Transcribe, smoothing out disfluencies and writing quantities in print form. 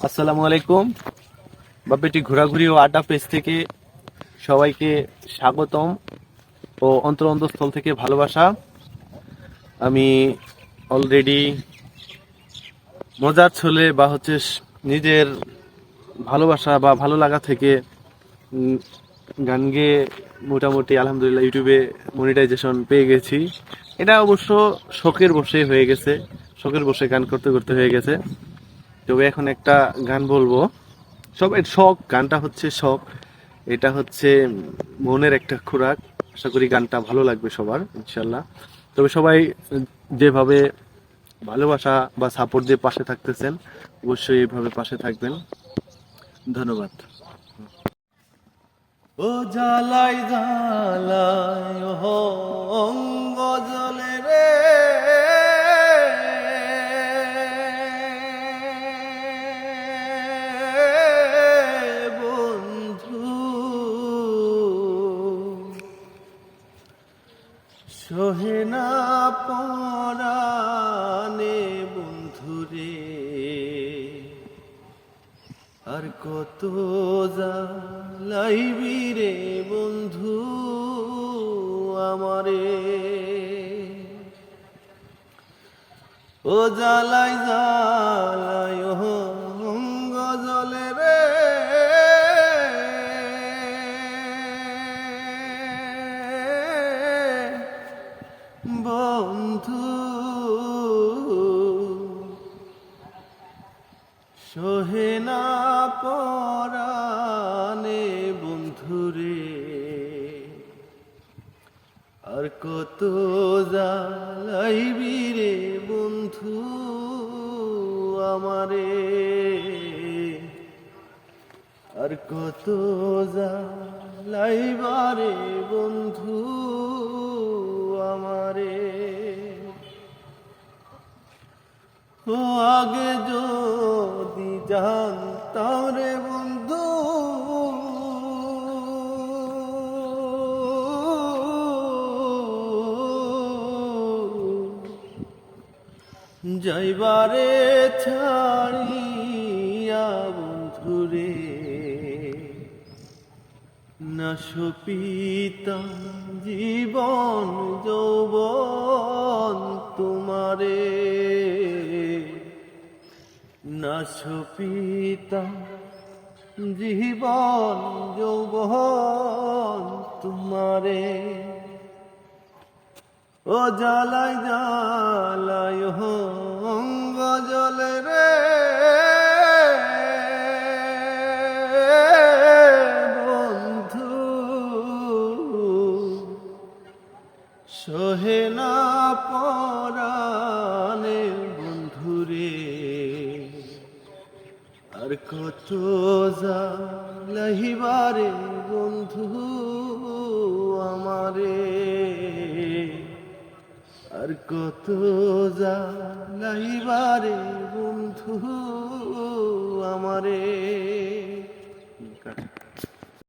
আসসালামু আলাইকুম। বাপেটি ঘোরাঘুরি ও আড্ডা পেজ থেকে সবাইকে স্বাগতম ও অন্তরস্থল থেকে ভালোবাসা। আমি অলরেডি মজার ছলে বা নিজের ভালোবাসা বা ভালো লাগা থেকে উম, গান গেয়ে মোটামুটি আলহামদুলিল্লাহ ইউটিউবে মনিটাইজেশন পেয়ে গেছি। এটা অবশ্য শখের বসে হয়ে গেছে, শখের বসে গান করতে করতে হয়ে গেছে। তবে এখন একটা গান বলবো। সবের শখ, গানটা হচ্ছে শখ, এটা হচ্ছে মনের একটা খোরাক। আশা করি গানটা ভালো লাগবে সবার ইনশাল্লাহ। তবে সবাই যেভাবে ভালোবাসা বা সাপোর্ট দিয়ে পাশে থাকতেছেন, অবশ্যই এইভাবে পাশে থাকবেন। ধন্যবাদ। ও জ্বালাই জ্বালাই ও অঙ্গ জলে রে, বন্ধু সহে না পরাণে বন্ধুরে, আর কত জ্বালাইবি রে বন্ধু আমারে। ও জ্বালাই জ্বালাই অঙ্গ জলে রে, বন্ধু সহে না পরাণে বন্ধুরে, আর কত জ্বালাইবি রে বন্ধু আমারে, আর কত জ্বালাইবারে বন্ধু আমারে। ও আগে যদি জানতাম রে বন্ধু, যাইবারে ছাড়িয়া বন্ধুরে, না সপিতাম জীবন যৌবন তোমারে, না সপিতাম জীবন যৌবন তোমারে। ও জ্বালাই জ্বালাই অঙ্গ জলে রে, বন্ধু সহে না পরাণে বন্ধুরে, আর কত জ্বালাইবারে বন্ধু আমারে, আর কত জ্বালাইবারে বন্ধু আমারে।